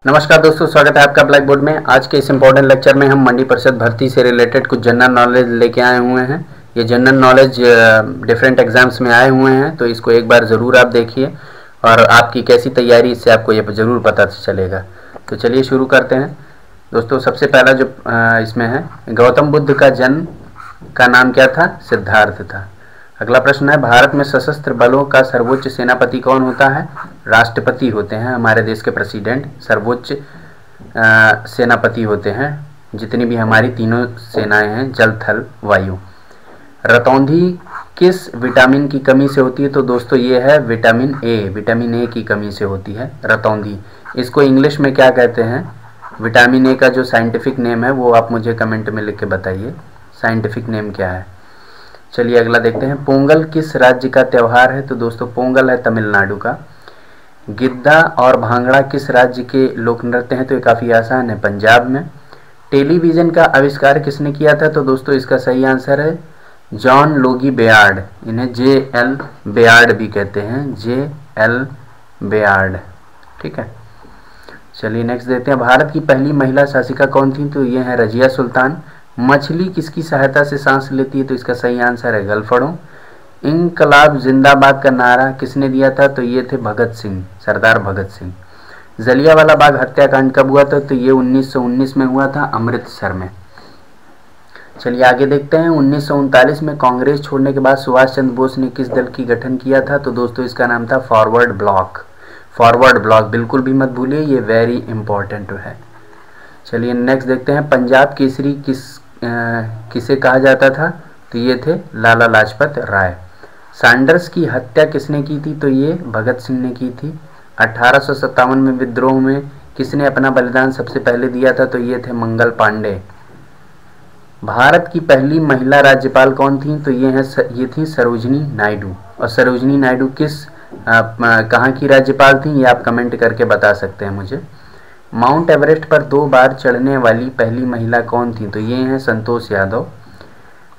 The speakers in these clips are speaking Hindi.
नमस्कार दोस्तों, स्वागत है आपका ब्लैक बोर्ड में। आज के इस इम्पोर्टेंट लेक्चर में हम मंडी परिषद भर्ती से रिलेटेड कुछ जनरल नॉलेज लेके आए हुए हैं। ये जनरल नॉलेज डिफरेंट एग्जाम्स में आए हुए हैं, तो इसको एक बार ज़रूर आप देखिए और आपकी कैसी तैयारी, इससे आपको ये ज़रूर पता चलेगा। तो चलिए शुरू करते हैं दोस्तों। सबसे पहला जो इसमें है, गौतम बुद्ध का जन्म का नाम क्या था? सिद्धार्थ था। अगला प्रश्न है, भारत में सशस्त्र बलों का सर्वोच्च सेनापति कौन होता है? राष्ट्रपति होते हैं। हमारे देश के प्रेसिडेंट सर्वोच्च सेनापति होते हैं, जितनी भी हमारी तीनों सेनाएं हैं, जल थल वायु। रतौंधी किस विटामिन की कमी से होती है? तो दोस्तों ये है विटामिन ए की कमी से होती है रतौंधी। इसको इंग्लिश में क्या कहते हैं? विटामिन ए का जो साइंटिफिक नेम है वो आप मुझे कमेंट में लिख के बताइए, साइंटिफिक नेम क्या है। चलिए अगला देखते हैं, पोंगल किस राज्य का त्यौहार है? तो दोस्तों पोंगल है तमिलनाडु का। गिद्दा और भांगड़ा किस राज्य के लोक नृत्य हैं? तो ये काफ़ी आसान है, पंजाब में। टेलीविज़न का आविष्कार किसने किया था? तो दोस्तों इसका सही आंसर है जॉन लोगी बेयार्ड। इन्हें J.L. बेयार्ड भी कहते हैं, J.L. बेयार्ड। ठीक है, चलिए नेक्स्ट देखते हैं, भारत की पहली महिला शासिका कौन थी? तो ये है रजिया सुल्तान। मछली किसकी सहायता से सांस लेती है? तो इसका सही आंसर है गलफड़ों। इंकलाब जिंदाबाद का नारा किसने दिया था? तो ये थे भगत सिंह, सरदार भगत सिंह। जलियांवाला बाग हत्याकांड कब हुआ था? तो ये 1919 में हुआ था, अमृतसर में। चलिए आगे देखते हैं, 1939 में कांग्रेस छोड़ने के बाद सुभाष चंद्र बोस ने किस दल की गठन किया था? तो दोस्तों इसका नाम था फॉरवर्ड ब्लॉक। फॉरवर्ड ब्लॉक बिल्कुल भी मत भूलिए, ये वेरी इंपॉर्टेंट है। चलिए नेक्स्ट देखते हैं, पंजाब केसरी किसे कहा जाता था? तो ये थे लाला लाजपत राय। सैंडर्स की हत्या किसने की थी? तो ये भगत सिंह ने की थी। 1857 में विद्रोह में किसने अपना बलिदान सबसे पहले दिया था? तो ये थे मंगल पांडे। भारत की पहली महिला राज्यपाल कौन थी? तो ये थी सरोजनी नायडू। और सरोजनी नायडू कहाँ की राज्यपाल थी, ये आप कमेंट करके बता सकते हैं मुझे। माउंट एवरेस्ट पर 2 बार चढ़ने वाली पहली महिला कौन थी? तो ये हैं संतोष यादव।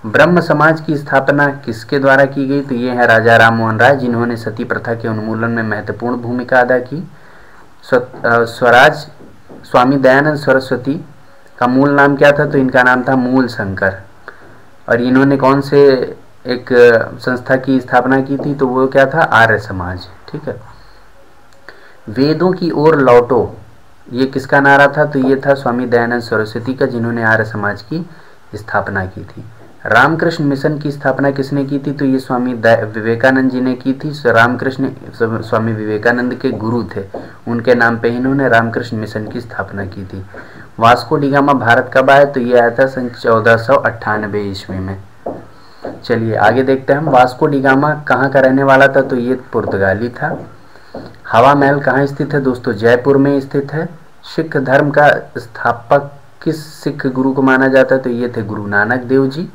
ब्रह्म समाज की स्थापना किसके द्वारा की गई? तो ये है राजा राम मोहन राय, जिन्होंने सती प्रथा के उन्मूलन में महत्वपूर्ण भूमिका अदा की। स्वराज स्वामी दयानंद सरस्वती का मूल नाम क्या था? तो इनका नाम था मूल शंकर। और इन्होंने कौन से एक संस्था की स्थापना की थी? तो वो क्या था? आर्य समाज। ठीक है, वेदों की ओर लौटो, ये किसका नारा था? तो ये था स्वामी दयानंद सरस्वती का, जिन्होंने आर्य समाज की स्थापना की थी। रामकृष्ण मिशन की स्थापना किसने की थी? तो ये स्वामी विवेकानंद जी ने की थी। रामकृष्ण स्वामी विवेकानंद के गुरु थे, उनके नाम पे इन्होंने रामकृष्ण मिशन की स्थापना की थी। वास्को डी गामा भारत कब आया? तो ये आया था सन 1498 ईस्वी में। चलिए आगे देखते हैं हम, वास्को डी गामा कहाँ का रहने वाला था? तो ये पुर्तगाली था। हवा महल कहाँ स्थित है? दोस्तों जयपुर में स्थित है। सिख धर्म का स्थापक किस सिख गुरु को माना जाता है? तो ये थे गुरु नानक देव जी।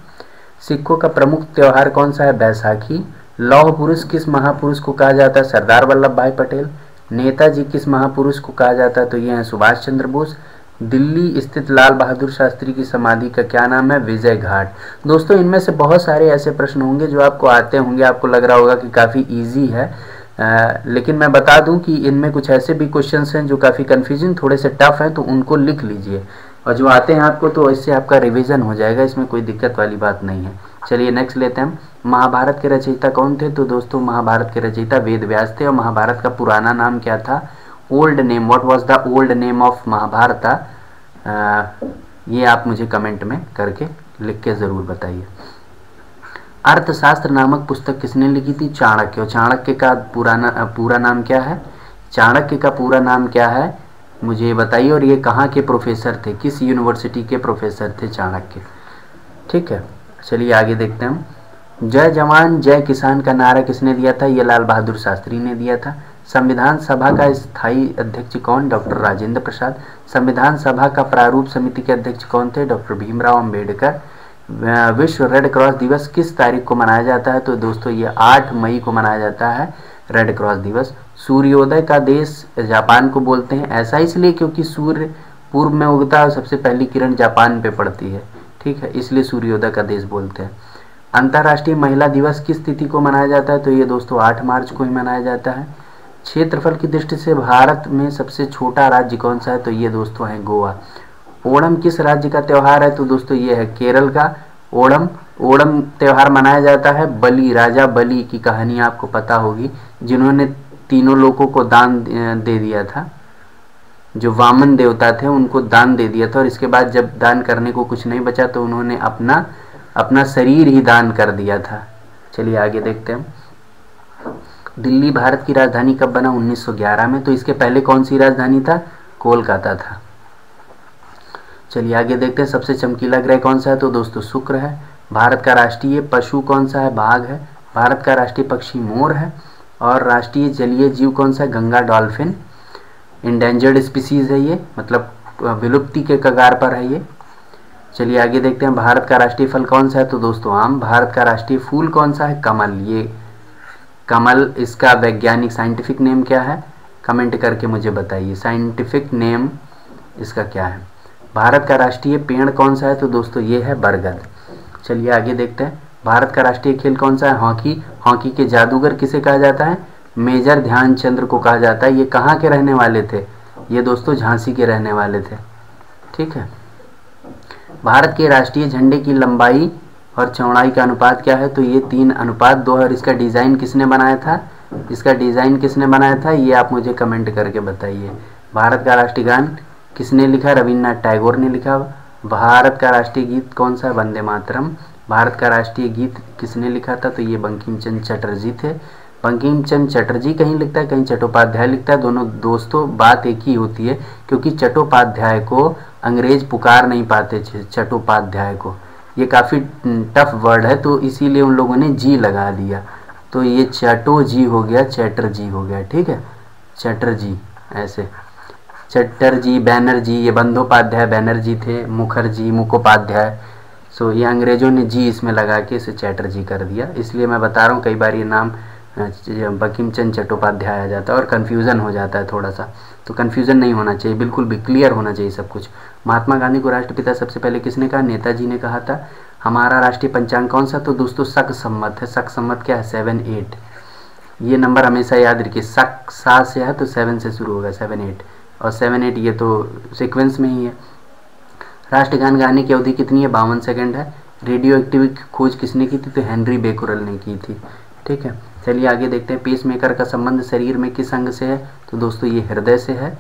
सिखों का प्रमुख त्योहार कौन सा है? बैसाखी। लौह पुरुष किस महापुरुष को कहा जाता है? सरदार वल्लभ भाई पटेल। नेताजी किस महापुरुष को कहा जाता है? तो ये है सुभाष चंद्र बोस। दिल्ली स्थित लाल बहादुर शास्त्री की समाधि का क्या नाम है? विजय घाट। दोस्तों इनमें से बहुत सारे ऐसे प्रश्न होंगे जो आपको आते होंगे, आपको लग रहा होगा कि काफ़ी ईजी है, लेकिन मैं बता दूं कि इनमें कुछ ऐसे भी क्वेश्चंस हैं जो काफ़ी कन्फ्यूजिंग, थोड़े से टफ हैं, तो उनको लिख लीजिए और जो आते हैं आपको तो इससे आपका रिवीजन हो जाएगा, इसमें कोई दिक्कत वाली बात नहीं है। चलिए नेक्स्ट लेते हैं हम, महाभारत के रचयिता कौन थे? तो दोस्तों महाभारत के रचयिता वेद व्यास थे। और महाभारत का पुराना नाम क्या था? Old name, what was the old name of Mahabharata? ये आप मुझे कमेंट में करके लिख के ज़रूर बताइए। अर्थशास्त्र नामक पुस्तक किसने लिखी थी? चाणक्य। और चाणक्य का पूरा नाम क्या है? चाणक्य का पूरा नाम क्या है मुझे बताइए। और ये कहाँ के प्रोफेसर थे, किस यूनिवर्सिटी के प्रोफेसर थे चाणक्य? ठीक है, चलिए आगे देखते हैं हम, जय जवान जय किसान का नारा किसने दिया था? ये लाल बहादुर शास्त्री ने दिया था। संविधान सभा का स्थायी अध्यक्ष कौन? डॉक्टर राजेंद्र प्रसाद। संविधान सभा का प्रारूप समिति के अध्यक्ष कौन थे? डॉक्टर भीमराव अंबेडकर। विश्व रेड क्रॉस दिवस किस तारीख को मनाया जाता है? तो दोस्तों ये 8 मई को मनाया जाता है रेड क्रॉस दिवस। सूर्योदय का देश जापान को बोलते हैं, ऐसा इसलिए क्योंकि सूर्य पूर्व में उगता है और सबसे पहली किरण जापान पे पड़ती है। ठीक है, इसलिए सूर्योदय का देश बोलते हैं। अंतर्राष्ट्रीय महिला दिवस किस तिथि को मनाया जाता है? तो ये दोस्तों 8 मार्च को ही मनाया जाता है। क्षेत्रफल की दृष्टि से भारत में सबसे छोटा राज्य कौन सा है, तो ये दोस्तों है गोवा। ओणम किस राज्य का त्यौहार है, तो दोस्तों ये है केरल का ओणम। ओणम त्यौहार मनाया जाता है बलि, राजा बलि की कहानी आपको पता होगी, जिन्होंने तीनों लोगों को दान दे दिया था, जो वामन देवता थे उनको दान दे दिया था, और इसके बाद जब दान करने को कुछ नहीं बचा तो उन्होंने अपना शरीर ही दान कर दिया था। चलिए आगे देखते हैं। दिल्ली भारत की राजधानी कब बना, 1911 में। तो इसके पहले कौन सी राजधानी था, कोलकाता था। चलिए आगे देखते हैं। सबसे चमकीला ग्रह कौन सा है, तो दोस्तों शुक्र है। भारत का राष्ट्रीय पशु कौन सा है, बाघ है। भारत का राष्ट्रीय पक्षी मोर है। और राष्ट्रीय जलीय जीव कौन सा है, गंगा डॉल्फिन। इंडेंजर्ड स्पीसीज है ये, मतलब विलुप्ति के कगार पर है ये। चलिए आगे देखते हैं। भारत का राष्ट्रीय फल कौन सा है, तो दोस्तों आम। भारत का राष्ट्रीय फूल कौन सा है, कमल। ये कमल, इसका वैज्ञानिक साइंटिफिक नेम क्या है, कमेंट करके मुझे बताइए, साइंटिफिक नेम इसका क्या है। भारत का राष्ट्रीय पेड़ कौन सा है, तो दोस्तों ये है बरगद। चलिए आगे देखते हैं। भारत का राष्ट्रीय खेल कौन सा है, हॉकी। हॉकी के जादूगर किसे कहा जाता है, मेजर ध्यानचंद्र को कहा जाता है। ये कहाँ के रहने वाले थे, ये दोस्तों झांसी के रहने वाले थे, ठीक है। भारत के राष्ट्रीय झंडे की लंबाई और चौड़ाई का अनुपात क्या है, तो ये 3:2 है। और इसका डिज़ाइन किसने बनाया था, इसका डिज़ाइन किसने बनाया था, ये आप मुझे कमेंट करके बताइए। भारत का राष्ट्रीय गान किसने लिखा, रविन्द्रनाथ टैगोर ने लिखा। भारत का राष्ट्रीय गीत कौन सा, वंदे मातरम। भारत का राष्ट्रीय गीत किसने लिखा था, तो ये बंकिम चंद्र चटर्जी थे। बंकिम चंद्र चटर्जी कहीं लिखता है, कहीं चट्टोपाध्याय लिखता है। दोनों दोस्तों बात एक ही होती है, क्योंकि चट्टोपाध्याय को अंग्रेज पुकार नहीं पाते थे, चट्टोपाध्याय को। ये काफ़ी टफ वर्ड है, तो इसीलिए उन लोगों ने जी लगा दिया, तो ये चटो जी हो गया, चैटर्जी हो गया, ठीक है, चटर्जी ऐसे। चटर्जी, बैनर्जी, ये बंदोपाध्याय बैनर्जी थे, मुखर्जी मुखोपाध्याय। सो ये अंग्रेजों ने जी इसमें लगा के इसे चैटर्जी कर दिया, इसलिए मैं बता रहा हूँ कई बार ये नाम बंकिम चंद्र चट्टोपाध्याय आ जाता है और कन्फ्यूज़न हो जाता है थोड़ा सा, तो कन्फ्यूज़न नहीं होना चाहिए, बिल्कुल भी क्लियर होना चाहिए सब कुछ। महात्मा गांधी को राष्ट्रपिता सबसे पहले किसने कहा, नेताजी ने कहा था। हमारा राष्ट्रीय पंचांग कौन सा, तो दोस्तों शक सम्मत है। शक सम्मत क्या है, 7-8। ये नंबर हमेशा याद रखिए, शक सा से है तो 7 से शुरू होगा, 7-8, और 7-8 ये तो सीक्वेंस में ही है। राष्ट्रगान गाने की अवधि कितनी है, 52 सेकंड है। रेडियो एक्टिव की खोज किसने की थी, तो हेनरी बेकुरल ने की थी, ठीक है। चलिए आगे देखते हैं। पेस मेकर का संबंध शरीर में किस अंग से है, तो दोस्तों ये हृदय से है।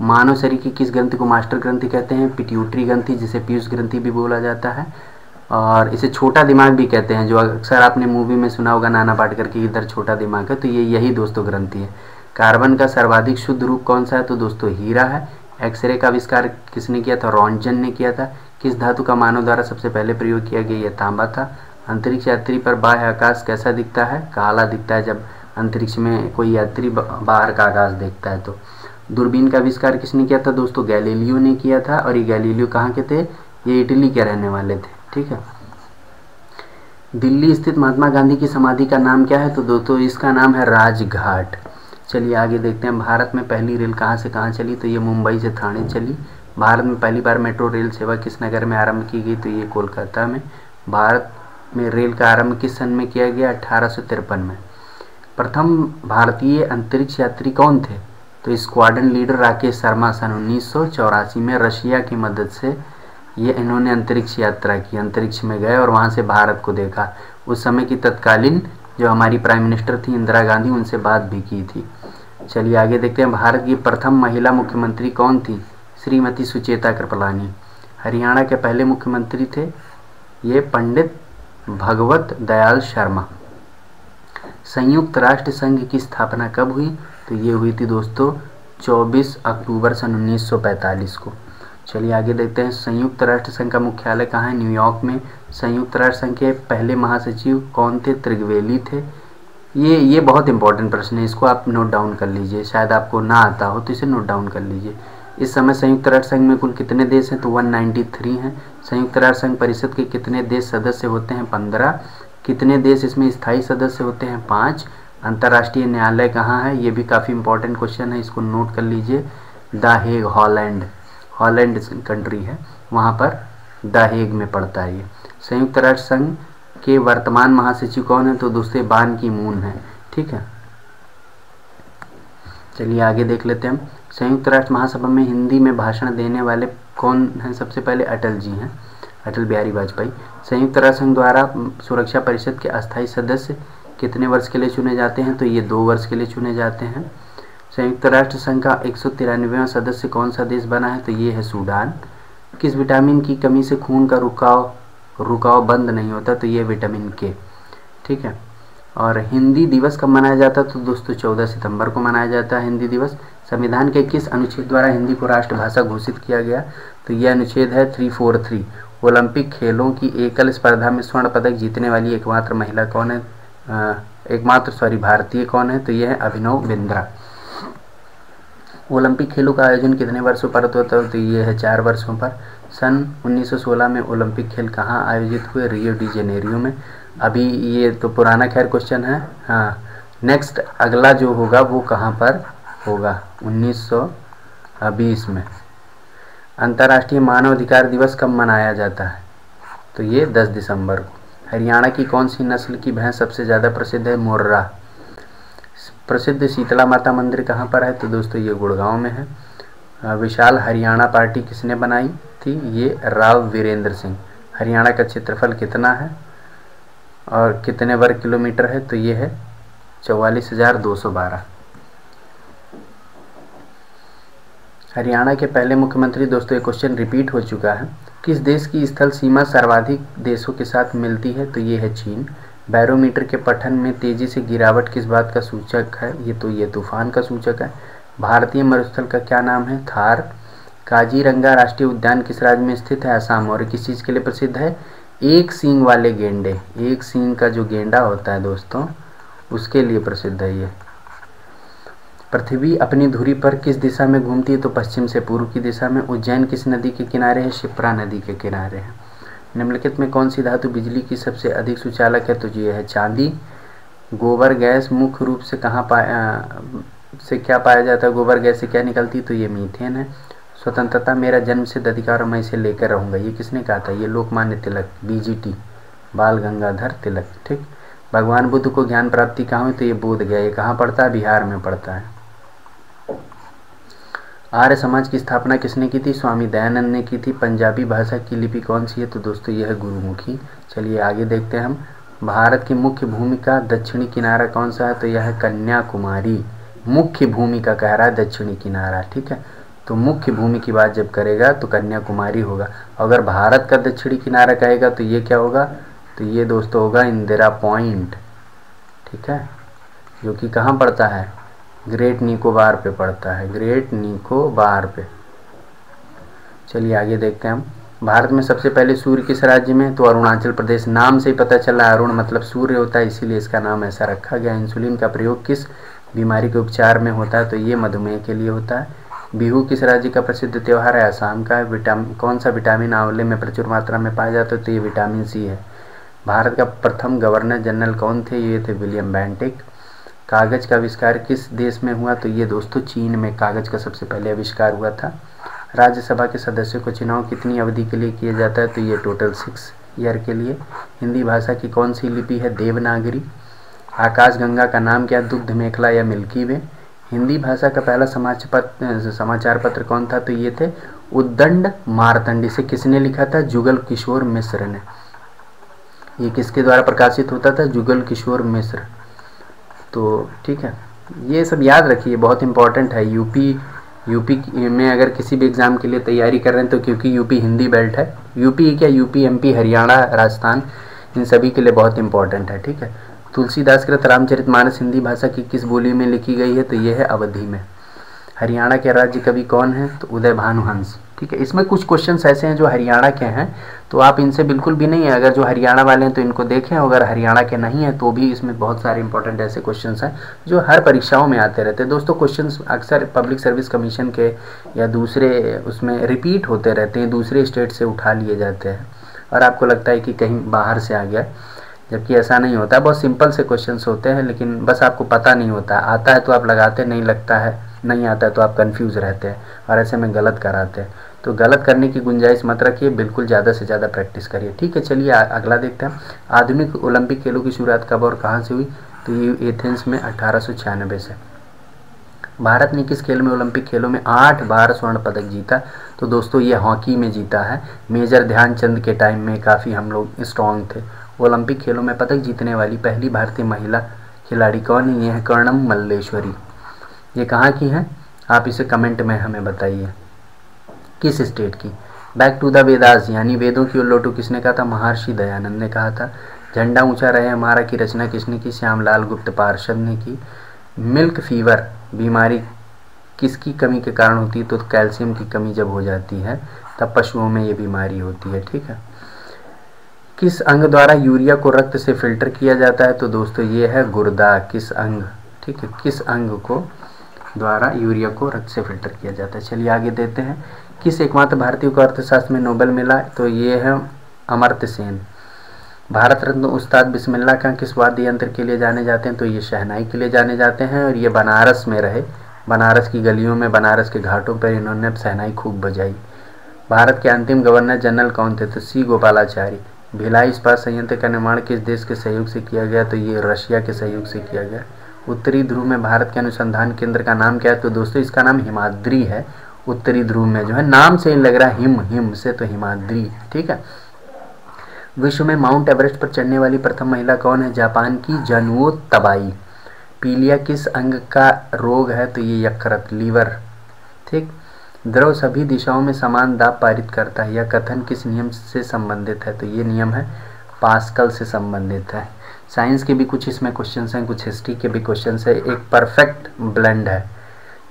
मानव शरीर की किस ग्रंथि को मास्टर ग्रंथि कहते हैं, पिट्यूटरी ग्रंथि, जिसे पीयूष ग्रंथि भी बोला जाता है, और इसे छोटा दिमाग भी कहते हैं, जो अक्सर आपने मूवी में सुना होगा नाना पाटेकर की इधर छोटा दिमाग है, तो ये यही दोस्तों ग्रंथि है। कार्बन का सर्वाधिक शुद्ध रूप कौन सा है, तो दोस्तों हीरा है। एक्सरे का आविष्कार किसने किया था, रॉन्टजन ने किया था। किस धातु का मानव द्वारा सबसे पहले प्रयोग किया गया, यह तांबा था। अंतरिक्ष यात्री पर बाह्य आकाश कैसा दिखता है, काला दिखता है, जब अंतरिक्ष में कोई यात्री बाहर का आकाश देखता है तो। दूरबीन का आविष्कार किसने किया था, दोस्तों गैलीलियो ने किया था, और ये गैलीलियो कहाँ के थे, ये इटली के रहने वाले थे, ठीक है। दिल्ली स्थित महात्मा गांधी की समाधि का नाम क्या है, तो दोस्तों इसका नाम है राजघाट। चलिए आगे देखते हैं। भारत में पहली रेल कहाँ से कहाँ चली, तो ये मुंबई से थाने चली। भारत में पहली बार मेट्रो रेल सेवा किस नगर में आरंभ की गई, तो ये कोलकाता में। भारत में रेल का आरंभ किस सन में किया गया, 1853 में। प्रथम भारतीय अंतरिक्ष यात्री कौन थे, तो स्क्वाड्रन लीडर राकेश शर्मा सन 1984 में रशिया की मदद से ये इन्होंने अंतरिक्ष यात्रा की, अंतरिक्ष में गए और वहाँ से भारत को देखा। उस समय की तत्कालीन जो हमारी प्राइम मिनिस्टर थी इंदिरा गांधी, उनसे बात भी की थी। चलिए आगे देखते हैं। भारत की प्रथम महिला मुख्यमंत्री कौन थी, श्रीमती सुचेता कृपलानी। हरियाणा के पहले मुख्यमंत्री थे ये पंडित भगवत दयाल शर्मा। संयुक्त राष्ट्र संघ की स्थापना कब हुई, तो ये हुई थी दोस्तों 24 अक्टूबर सन 1945 को। चलिए आगे देखते हैं। संयुक्त राष्ट्र संघ का मुख्यालय कहाँ है, न्यूयॉर्क में। संयुक्त राष्ट्र संघ के पहले महासचिव कौन थे, त्रिगवेली थे। ये बहुत इंपॉर्टेंट प्रश्न है, इसको आप नोट डाउन कर लीजिए, शायद आपको ना आता हो तो इसे नोट डाउन कर लीजिए। इस समय संयुक्त राष्ट्र संघ में कुल कितने देश हैं, तो 193 हैं। संयुक्त राष्ट्र संघ परिषद के कितने देश सदस्य होते हैं, 15। कितने देश इसमें स्थायी सदस्य होते हैं, 5। अंतर्राष्ट्रीय न्यायालय कहाँ है, ये भी काफ़ी इंपॉर्टेंट क्वेश्चन है, इसको नोट कर लीजिए। द हेग, हॉलैंड कंट्री है, वहाँ पर द हेग में पड़ता है ये। संयुक्त राष्ट्र संघ के वर्तमान महासचिव कौन है, तो दोस्तों बान की मून है, ठीक है। चलिए आगे देख लेते हैं हम। संयुक्त राष्ट्र महासभा में हिंदी में भाषण देने वाले कौन हैं? सबसे पहले अटल जी हैं, अटल बिहारी वाजपेयी। संयुक्त राष्ट्र संघ द्वारा सुरक्षा परिषद के अस्थायी सदस्य कितने वर्ष के लिए चुने जाते हैं? तो ये 2 वर्ष के लिए चुने जाते हैं। संयुक्त राष्ट्र संघ का 193वां सदस्य कौन सा देश बना है? तो ये है सूडान। किस विटामिन की कमी से खून का रुकाव बंद नहीं होता? तो ये विटामिन के। ठीक है। और हिंदी दिवस कब मनाया जाता है? तो दोस्तों 14 सितंबर को मनाया जाता है हिंदी दिवस। संविधान के किस अनुच्छेद द्वारा हिंदी को राष्ट्रभाषा घोषित किया गया? तो यह अनुच्छेद है 343। ओलंपिक खेलों की एकल स्पर्धा में स्वर्ण पदक जीतने वाली एकमात्र महिला कौन है? भारतीय कौन है? तो यह है अभिनव बिंद्रा। ओलंपिक खेलों का आयोजन कितने वर्षों पर होता है? तो ये है 4 वर्षों पर। सन 1916 में ओलंपिक खेल कहाँ आयोजित हुए? रियो डी जेनेरियो में। अभी ये तो पुराना खैर क्वेश्चन है। हाँ, नेक्स्ट अगला जो होगा वो कहाँ पर होगा? 1920 में। अंतर्राष्ट्रीय मानव अधिकार दिवस कब मनाया जाता है? तो ये 10 दिसंबर को। हरियाणा की कौन सी नस्ल की भैंस सबसे ज़्यादा प्रसिद्ध है? मुर्रा। प्रसिद्ध शीतला माता मंदिर कहाँ पर है? तो दोस्तों ये गुड़गांव में है। विशाल हरियाणा पार्टी किसने बनाई थी? ये राव वीरेंद्र सिंह। हरियाणा का क्षेत्रफल कितना है और कितने वर्ग किलोमीटर है? तो ये है 44,212। हरियाणा के पहले मुख्यमंत्री, दोस्तों ये क्वेश्चन रिपीट हो चुका है। किस देश की स्थल सीमा सर्वाधिक देशों के साथ मिलती है? तो ये है चीन। बैरोमीटर के पठन में तेजी से गिरावट किस बात का सूचक है? ये तूफान का सूचक है। भारतीय मरुस्थल का क्या नाम है? थार। काजीरंगा राष्ट्रीय उद्यान किस राज्य में स्थित है? असम। और किस चीज़ के लिए प्रसिद्ध है? एक सींग वाले गेंडे, एक सींग का जो गेंडा होता है दोस्तों, उसके लिए प्रसिद्ध है ये। पृथ्वी अपनी धुरी पर किस दिशा में घूमती है? तो पश्चिम से पूर्व की दिशा में। उज्जैन किस नदी के किनारे है? शिप्रा नदी के किनारे है। निम्नलिखित में कौन सी धातु बिजली की सबसे अधिक सुचालक है? तो ये है चांदी। गोबर गैस मुख्य रूप से क्या पाया जाता है? गोबर गैस से क्या निकलती है? तो ये मीथेन है। स्वतंत्रता मेरा जन्म सिद्ध अधिकार और मैं इसे लेकर रहूँगा, ये किसने कहा था? ये लोकमान्य तिलक, BGT, बाल गंगाधर तिलक। ठीक। भगवान बुद्ध को ज्ञान प्राप्ति कहाँ हुई? तो ये बोध गया। ये कहाँ पड़ता है? बिहार में पड़ता है। आर्य समाज की स्थापना किसने की थी? स्वामी दयानंद ने की थी। पंजाबी भाषा की लिपि कौन सी है? तो दोस्तों यह है गुरुमुखी। चलिए आगे देखते हैं हम। भारत की मुख्य भूमि का दक्षिणी किनारा कौन सा है? तो यह है कन्याकुमारी। मुख्य भूमि का कह रहा है दक्षिणी किनारा। ठीक है, तो मुख्य भूमि की बात जब करेगा तो कन्याकुमारी होगा। अगर भारत का दक्षिणी किनारा कहेगा तो ये क्या होगा? तो ये दोस्तों होगा इंदिरा पॉइंट। ठीक है, जो कि कहाँ पड़ता है? ग्रेट निकोबार पे पड़ता है, ग्रेट निकोबार पे। चलिए आगे देखते हैं हम। भारत में सबसे पहले सूर्य किस राज्य में? तो अरुणाचल प्रदेश। नाम से ही पता चला, अरुण मतलब सूर्य होता है, इसीलिए इसका नाम ऐसा रखा गया। इंसुलिन का प्रयोग किस बीमारी के उपचार में होता है? तो ये मधुमेह के लिए होता है। बिहू किस राज्य का प्रसिद्ध त्यौहार है? असम का है। कौन सा विटामिन आंवले में प्रचुर मात्रा में पाया जाता है? तो ये विटामिन C है। भारत का प्रथम गवर्नर जनरल कौन थे? ये थे विलियम बेंटिक। कागज का आविष्कार किस देश में हुआ? तो ये दोस्तों चीन में कागज का सबसे पहले आविष्कार हुआ था। राज्यसभा के सदस्यों को चुनाव कितनी अवधि के लिए किया जाता है? तो ये टोटल 6 ईयर के लिए। हिंदी भाषा की कौन सी लिपि है? देवनागरी। आकाशगंगा का नाम क्या? दुग्ध मेखला या मिल्की वे। हिंदी भाषा का पहला समाचार पत्र कौन था? तो ये थे उद्दंड मार्तंड। इसे किसने लिखा था? जुगल किशोर मिश्र ने। ये किसके द्वारा प्रकाशित होता था? जुगल किशोर मिश्र। तो ठीक है, ये सब याद रखिए, बहुत इंपॉर्टेंट है। यूपी में अगर किसी भी एग्ज़ाम के लिए तैयारी कर रहे हैं तो क्योंकि यूपी हिंदी बेल्ट है, यूपी क्या, यूपी MP हरियाणा राजस्थान, इन सभी के लिए बहुत इंपॉर्टेंट है। ठीक है, तुलसीदास कृत रामचरितमानस हिंदी भाषा की किस बोली में लिखी गई है? तो ये है अवधी में। हरियाणा के राज्य कवि कौन है? तो उदय भानुहंस। ठीक है, इसमें कुछ क्वेश्चंस ऐसे हैं जो हरियाणा के हैं, तो आप इनसे बिल्कुल भी नहीं है, अगर जो हरियाणा वाले हैं तो इनको देखें, अगर हरियाणा के नहीं हैं तो भी इसमें बहुत सारे इंपॉर्टेंट ऐसे क्वेश्चंस हैं जो हर परीक्षाओं में आते रहते हैं। दोस्तों क्वेश्चंस अक्सर पब्लिक सर्विस कमीशन के या दूसरे उसमें रिपीट होते रहते हैं, दूसरे स्टेट से उठा लिए जाते हैं और आपको लगता है कि कहीं बाहर से आ गया, जबकि ऐसा नहीं होता। बहुत सिंपल से क्वेश्चंस होते हैं, लेकिन बस आपको पता नहीं होता। आता है तो आप लगाते, नहीं लगता है, नहीं आता है तो आप कंफ्यूज रहते हैं और ऐसे में गलत कराते हैं। तो गलत करने की गुंजाइश मत रखिए, बिल्कुल ज़्यादा से ज़्यादा प्रैक्टिस करिए। ठीक है, चलिए अगला देखते हैं। आधुनिक ओलंपिक खेलों की शुरुआत कब और कहाँ से हुई? तो ये एथेंस में 1896 से। भारत ने किस खेल में ओलंपिक खेलों में 8 बार स्वर्ण पदक जीता? तो दोस्तों ये हॉकी में जीता है। मेजर ध्यानचंद के टाइम में काफ़ी हम लोग स्ट्रॉन्ग थे। ओलंपिक खेलों में पदक जीतने वाली पहली भारतीय महिला खिलाड़ी कौन है? ये है कर्णम मल्लेश्वरी। ये कहाँ की हैं? आप इसे कमेंट में हमें बताइए, किस स्टेट की। बैक टू द वेदास यानी वेदों की ओर लौटो किसने कहा था? महर्षि दयानंद ने कहा था। झंडा ऊंचा रहे हमारा की रचना किसने की? श्यामलाल गुप्त पार्षद ने की। मिल्क फीवर बीमारी किसकी कमी के कारण होती है? तो कैल्शियम की कमी जब हो जाती है तब पशुओं में ये बीमारी होती है, ठीक है। किस अंग द्वारा यूरिया को रक्त से फिल्टर किया जाता है? तो दोस्तों ये है गुर्दा। किस अंग, ठीक है, किस अंग को द्वारा यूरिया को रक्त से फिल्टर किया जाता है। चलिए आगे देते हैं। किस एकमात्र भारतीय को अर्थशास्त्र में नोबेल मिला? तो ये है अमर्त्य सेन। भारत रत्न उस्ताद बिस्मिल्लाह खां किस वाद्य यंत्र के लिए जाने जाते हैं? तो ये शहनाई के लिए जाने जाते हैं और ये बनारस में रहे। बनारस की गलियों में, बनारस के घाटों पर इन्होंने शहनाई खूब बजाई। भारत के अंतिम गवर्नर जनरल कौन थे? तो सी गोपालाचारी। भिलाई इस्पात संयंत्र का निर्माण किस देश के सहयोग से किया गया? तो ये रशिया के सहयोग से किया गया। उत्तरी ध्रुव में भारत के अनुसंधान केंद्र का नाम क्या है? तो दोस्तों इसका नाम हिमाद्री है। उत्तरी ध्रुव में जो है, नाम से ही लग रहा है हिम से, तो हिमाद्री, ठीक है। विश्व में माउंट एवरेस्ट पर चढ़ने वाली प्रथम महिला कौन है? जापान की जनुओ तबाई। पीलिया किस अंग का रोग है? तो ये यकृत, लीवर, ठीक। द्रव सभी दिशाओं में समान दाब पारित करता है, यह कथन किस नियम से संबंधित है? तो ये नियम है पास्कल से संबंधित है। साइंस के भी कुछ इसमें क्वेश्चंस हैं, कुछ हिस्ट्री के भी क्वेश्चंस है, एक परफेक्ट ब्लेंड है,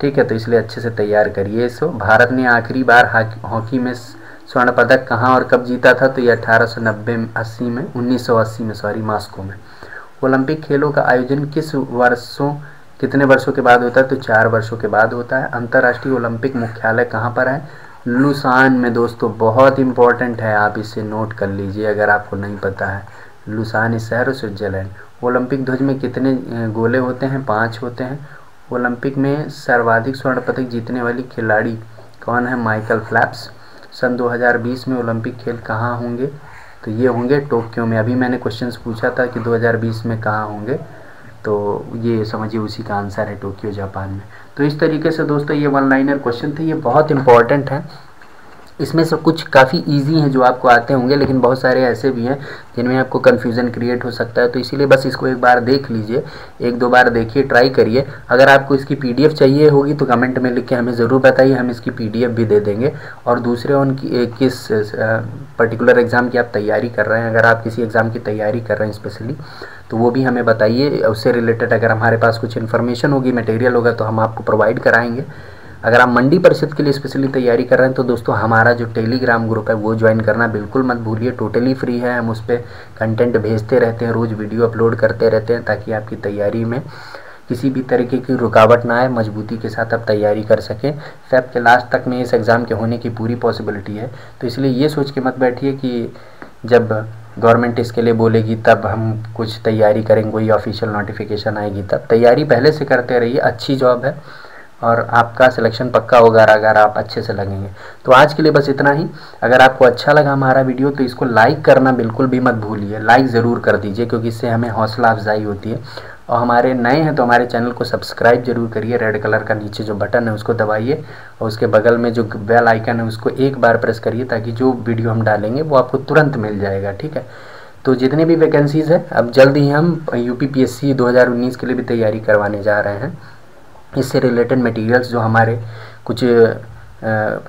ठीक है। तो इसलिए अच्छे से तैयार करिए इसको। भारत ने आखिरी बार हॉकी में स्वर्ण पदक कहाँ और कब जीता था? तो ये 1980 में मॉस्को में। ओलंपिक खेलों का आयोजन कितने वर्षों के बाद होता है? तो 4 वर्षों के बाद होता है। अंतर्राष्ट्रीय ओलंपिक मुख्यालय कहाँ पर है? लुसान में। दोस्तों बहुत इंपॉर्टेंट है, आप इसे नोट कर लीजिए अगर आपको नहीं पता है। लुसान इस शहर स्विट्जरलैंड। ओलंपिक ध्वज में कितने गोले होते हैं? 5 होते हैं। ओलंपिक में सर्वाधिक स्वर्ण पदक जीतने वाली खिलाड़ी कौन है? Michael Phelps. सन 2020 में ओलंपिक खेल कहाँ होंगे? तो ये होंगे टोक्यो में। अभी मैंने क्वेश्चंस पूछा था कि 2020 में कहाँ होंगे, तो ये समझिए उसी का आंसर है, टोक्यो जापान में। तो इस तरीके से दोस्तों ये वन लाइनर क्वेश्चन थे, ये बहुत इंपॉर्टेंट है। इसमें से कुछ काफ़ी इजी हैं जो आपको आते होंगे, लेकिन बहुत सारे ऐसे भी हैं जिनमें आपको कन्फ्यूज़न क्रिएट हो सकता है। तो इसीलिए बस इसको एक बार देख लीजिए, 1-2 बार देखिए, ट्राई करिए। अगर आपको इसकी PDF चाहिए होगी तो कमेंट में लिख के हमें ज़रूर बताइए, हम इसकी PDF भी दे देंगे। और दूसरे उनकी किस पर्टिकुलर एग्ज़ाम की आप तैयारी कर रहे हैं, अगर आप किसी एग्ज़ाम की तैयारी कर रहे हैं स्पेशली, तो वो भी हमें बताइए। उससे रिलेटेड अगर हमारे पास कुछ इन्फॉर्मेशन होगी, मटेरियल होगा, तो हम आपको प्रोवाइड कराएंगे। अगर आप मंडी परिषद के लिए स्पेशली तैयारी कर रहे हैं तो दोस्तों हमारा जो टेलीग्राम ग्रुप है वो ज्वाइन करना बिल्कुल मत भूलिए, टोटली फ्री है। हम उस पर कंटेंट भेजते रहते हैं, रोज़ वीडियो अपलोड करते रहते हैं, ताकि आपकी तैयारी में किसी भी तरीके की रुकावट ना आए, मजबूती के साथ आप तैयारी कर सकें। फेब के लास्ट तक में इस एग्ज़ाम के होने की पूरी पॉसिबिलिटी है। तो इसलिए ये सोच के मत बैठिए कि जब गवर्नमेंट इसके लिए बोलेगी तब हम कुछ तैयारी करेंगे, कोई ऑफिशियल नोटिफिकेशन आएगी तब। तैयारी पहले से करते रहिए, अच्छी जॉब है और आपका सिलेक्शन पक्का होगा अगर आप अच्छे से लगेंगे। तो आज के लिए बस इतना ही। अगर आपको अच्छा लगा हमारा वीडियो तो इसको लाइक करना बिल्कुल भी मत भूलिए, लाइक ज़रूर कर दीजिए, क्योंकि इससे हमें हौसला अफजाई होती है। और हमारे नए हैं तो हमारे चैनल को सब्सक्राइब जरूर करिए, रेड कलर का नीचे जो बटन है उसको दबाइए और उसके बगल में जो बेल आइकन है उसको एक बार प्रेस करिए, ताकि जो वीडियो हम डालेंगे वो आपको तुरंत मिल जाएगा, ठीक है। तो जितने भी वैकेंसीज़ है अब जल्द ही हम UPPSC 2019 के लिए भी तैयारी करवाने जा रहे हैं। इससे रिलेटेड मटेरियल्स जो हमारे कुछ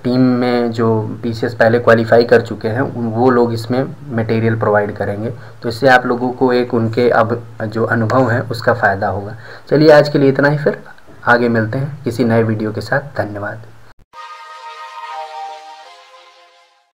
टीम में जो PCS पहले क्वालिफाई कर चुके हैं वो लोग इसमें मटेरियल प्रोवाइड करेंगे, तो इससे आप लोगों को एक उनके अब जो अनुभव है उसका फ़ायदा होगा। चलिए आज के लिए इतना ही, फिर आगे मिलते हैं किसी नए वीडियो के साथ। धन्यवाद।